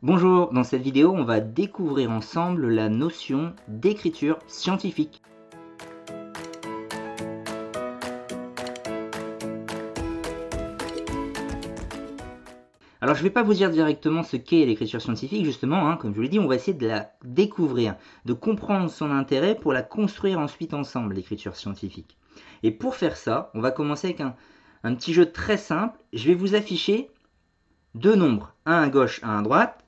Bonjour, dans cette vidéo, on va découvrir ensemble la notion d'écriture scientifique. Alors je ne vais pas vous dire directement ce qu'est l'écriture scientifique, justement, comme je vous l'ai dit, on va essayer de la découvrir, de comprendre son intérêt pour la construire ensuite ensemble, l'écriture scientifique. Et pour faire ça, on va commencer avec un petit jeu très simple. Je vais vous afficher deux nombres, un à gauche, un à droite,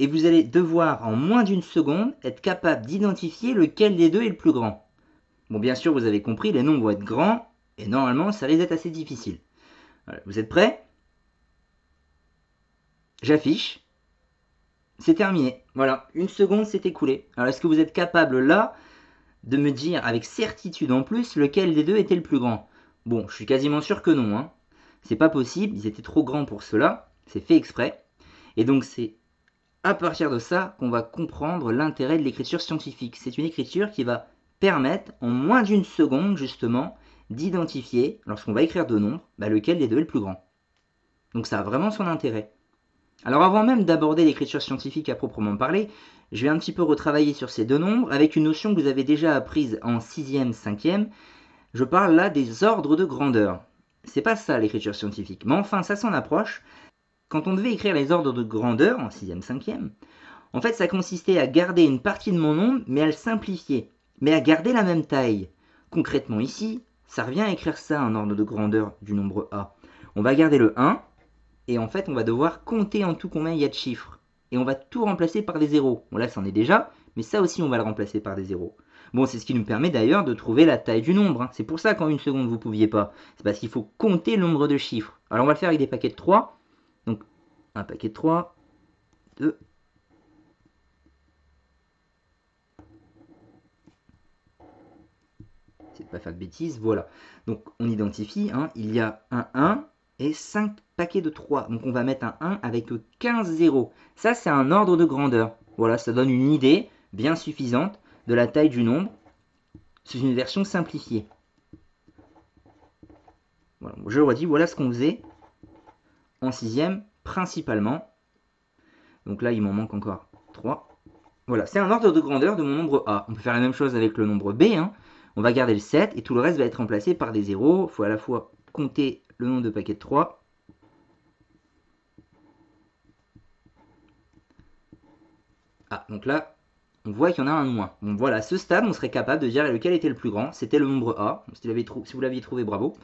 et vous allez devoir, en moins d'une seconde, être capable d'identifier lequel des deux est le plus grand. Bon, bien sûr, vous avez compris, les nombres vont être grands, et normalement, ça risque d'être assez difficile. Voilà, vous êtes prêts? J'affiche. C'est terminé. Voilà, une seconde s'est écoulée. Alors, est-ce que vous êtes capable, là, de me dire, avec certitude en plus, lequel des deux était le plus grand? Bon, je suis quasiment sûr que non. C'est pas possible, ils étaient trop grands pour cela. C'est fait exprès. Et donc, c'est à partir de ça qu'on va comprendre l'intérêt de l'écriture scientifique. C'est une écriture qui va permettre, en moins d'une seconde justement, d'identifier, lorsqu'on va écrire deux nombres, lequel des deux est le plus grand. Donc ça a vraiment son intérêt. Alors avant même d'aborder l'écriture scientifique à proprement parler, je vais un petit peu retravailler sur ces deux nombres avec une notion que vous avez déjà apprise en 6e, 5e. Je parle là des ordres de grandeur. C'est pas ça l'écriture scientifique, mais enfin ça s'en approche. Quand on devait écrire les ordres de grandeur en 6e, 5e, en fait, ça consistait à garder une partie de mon nombre, mais à le simplifier, mais à garder la même taille. Concrètement ici, ça revient à écrire ça en ordre de grandeur du nombre A. On va garder le 1, et en fait, on va devoir compter en tout combien il y a de chiffres. Et on va tout remplacer par des zéros. Bon là, c'en est déjà, mais ça aussi, on va le remplacer par des zéros. Bon, c'est ce qui nous permet d'ailleurs de trouver la taille du nombre. C'est pour ça qu'en une seconde, vous ne pouviez pas. C'est parce qu'il faut compter le nombre de chiffres. Alors, on va le faire avec des paquets de 3. Donc, un paquet de 3, 2, c'est pas faire de bêtises, voilà. Donc on identifie, il y a un 1 et 5 paquets de 3. Donc on va mettre un 1 avec 15 zéros. Ça c'est un ordre de grandeur. Voilà, ça donne une idée bien suffisante de la taille du nombre. C'est une version simplifiée. Voilà, je le redis, voilà ce qu'on faisait en 6e principalement. Donc là il m'en manque encore 3. Voilà, c'est un ordre de grandeur de mon nombre A. On peut faire la même chose avec le nombre B. On va garder le 7 et tout le reste va être remplacé par des zéros. Il faut à la fois compter le nombre de paquets de 3. Ah, donc là, on voit qu'il y en a un de moins. Bon, voilà, à ce stade, on serait capable de dire lequel était le plus grand. C'était le nombre A. Si vous l'aviez trouvé, bravo.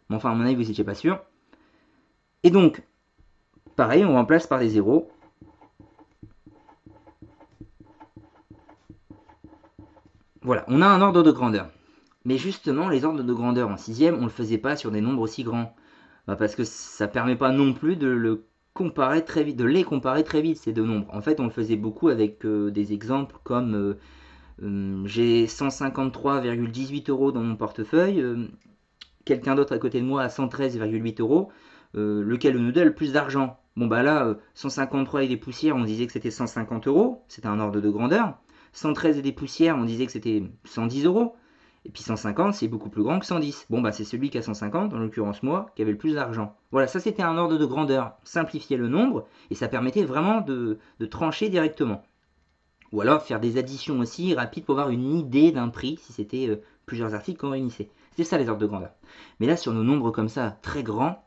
Mais enfin, à mon avis, vous n'étiez pas sûr. Et donc, pareil, on remplace par des zéros. Voilà, on a un ordre de grandeur. Mais justement, les ordres de grandeur en 6e, on ne le faisait pas sur des nombres aussi grands. Parce que ça ne permet pas non plus de les comparer très vite, ces deux nombres. En fait, on le faisait beaucoup avec des exemples comme j'ai 153,18 € dans mon portefeuille, quelqu'un d'autre à côté de moi a 113,8 €, lequel de nous deux a le plus d'argent? Bon bah là, 153 et des poussières, on disait que c'était 150 €, c'était un ordre de grandeur. 113 et des poussières, on disait que c'était 110 €. Et puis 150, c'est beaucoup plus grand que 110. Bon bah c'est celui qui a 150, en l'occurrence moi, qui avait le plus d'argent. Voilà, ça c'était un ordre de grandeur. Simplifier le nombre, et ça permettait vraiment de trancher directement. Ou alors faire des additions aussi rapides pour avoir une idée d'un prix, si c'était plusieurs articles qu'on réunissait. C'est ça les ordres de grandeur. Mais là, sur nos nombres comme ça, très grands,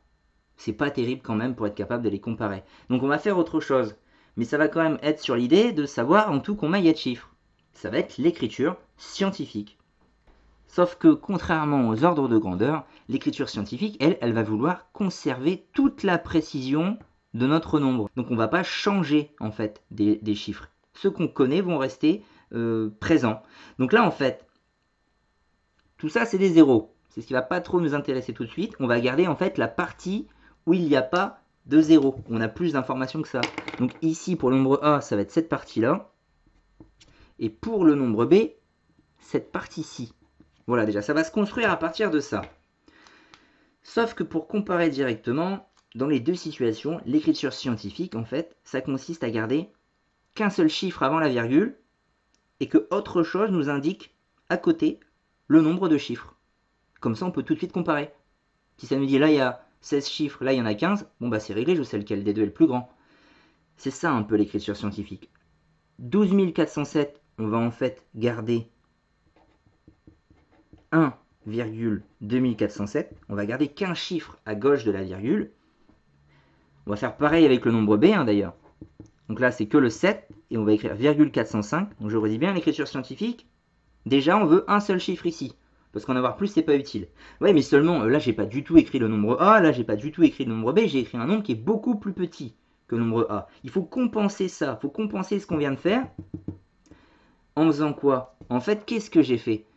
c'est pas terrible quand même pour être capable de les comparer. Donc on va faire autre chose. Mais ça va quand même être sur l'idée de savoir en tout combien il y a de chiffres. Ça va être l'écriture scientifique. Sauf que contrairement aux ordres de grandeur, l'écriture scientifique, elle va vouloir conserver toute la précision de notre nombre. Donc on ne va pas changer en fait des chiffres. Ceux qu'on connaît vont rester présents. Donc là en fait, tout ça c'est des zéros. C'est ce qui ne va pas trop nous intéresser tout de suite. On va garder en fait la partie où il n'y a pas de zéro. On a plus d'informations que ça. Donc ici pour le nombre A, ça va être cette partie-là. Et pour le nombre B, cette partie-ci. Voilà, déjà, ça va se construire à partir de ça. Sauf que pour comparer directement, dans les deux situations, l'écriture scientifique, en fait, ça consiste à garder qu'un seul chiffre avant la virgule et que autre chose nous indique à côté le nombre de chiffres. Comme ça, on peut tout de suite comparer. Si ça nous dit là, il y a 16 chiffres, là, il y en a 15, bon, bah c'est réglé, je sais lequel des deux est le plus grand. C'est ça un peu l'écriture scientifique. 12 407, on va en fait garder 1,2407. On va garder qu'un chiffre à gauche de la virgule. On va faire pareil avec le nombre b d'ailleurs. Donc là, c'est que le 7 et on va écrire 405. Donc je redis bien l'écriture scientifique. Déjà, on veut un seul chiffre ici. Parce qu'en avoir plus, c'est pas utile. Ouais, mais seulement, là, j'ai pas du tout écrit le nombre A, là, j'ai pas du tout écrit le nombre B, j'ai écrit un nombre qui est beaucoup plus petit que le nombre A. Il faut compenser ça, il faut compenser ce qu'on vient de faire. En faisant quoi? En fait, qu'est-ce que j'ai fait?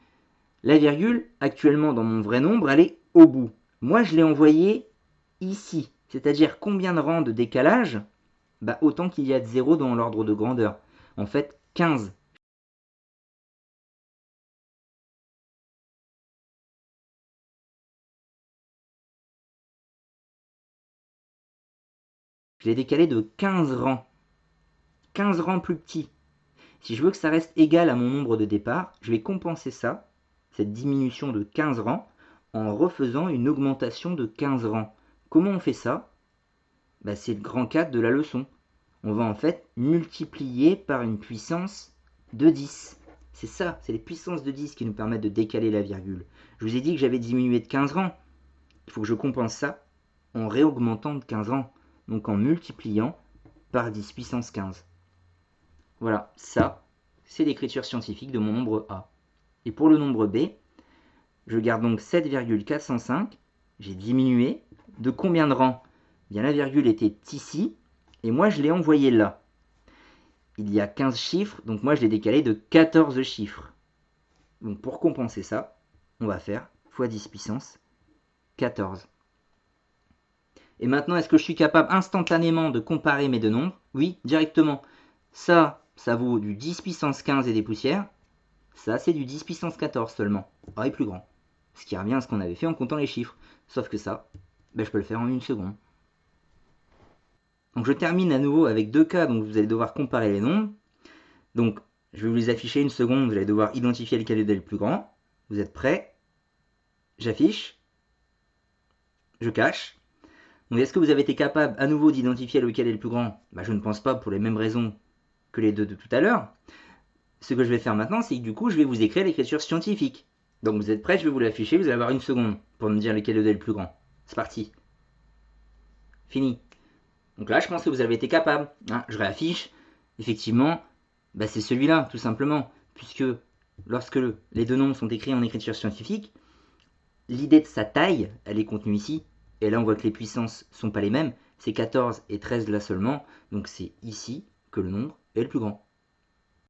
La virgule, actuellement, dans mon vrai nombre, elle est au bout. Moi, je l'ai envoyée ici. C'est-à-dire combien de rangs de décalage? Bah, autant qu'il y a de 0 dans l'ordre de grandeur. En fait, 15. Je l'ai décalé de 15 rangs. 15 rangs plus petits. Si je veux que ça reste égal à mon nombre de départ, je vais compenser ça, cette diminution de 15 rangs, en refaisant une augmentation de 15 rangs. Comment on fait ça? Bah, c'est le grand 4 de la leçon. On va en fait multiplier par une puissance de 10. C'est ça, c'est les puissances de 10 qui nous permettent de décaler la virgule. Je vous ai dit que j'avais diminué de 15 rangs. Il faut que je compense ça en réaugmentant de 15 rangs, donc en multipliant par 10 puissance 15. Voilà, ça, c'est l'écriture scientifique de mon nombre A. Et pour le nombre B, je garde donc 7,405. J'ai diminué. De combien de rangs? Bien, la virgule était ici, et moi je l'ai envoyée là. Il y a 15 chiffres, donc moi je l'ai décalé de 14 chiffres. Donc pour compenser ça, on va faire x 10 puissance 14. Et maintenant, est-ce que je suis capable instantanément de comparer mes deux nombres? Oui, directement. Ça vaut du 10 puissance 15 et des poussières. Ça, c'est du 10 puissance 14 seulement. A est plus grand. Ce qui revient à ce qu'on avait fait en comptant les chiffres. Sauf que ça, ben, je peux le faire en une seconde. Donc je termine à nouveau avec deux cas, donc vous allez devoir comparer les nombres. Donc je vais vous les afficher une seconde, vous allez devoir identifier lequel est le plus grand. Vous êtes prêts? J'affiche. Je cache. Donc est-ce que vous avez été capable à nouveau d'identifier lequel est le plus grand? Ben, je ne pense pas, pour les mêmes raisons que les deux de tout à l'heure. Ce que je vais faire maintenant, c'est que du coup, je vais vous écrire l'écriture scientifique. Donc vous êtes prêts, je vais vous l'afficher, vous allez avoir une seconde pour me dire lequel est le plus grand. C'est parti. Fini. Donc là, je pense que vous avez été capable. Hein, je réaffiche. Effectivement, bah, c'est celui-là, tout simplement. Puisque lorsque les deux nombres sont écrits en écriture scientifique, l'idée de sa taille, elle est contenue ici. Et là, on voit que les puissances ne sont pas les mêmes. C'est 14 et 13 là seulement. Donc c'est ici que le nombre est le plus grand.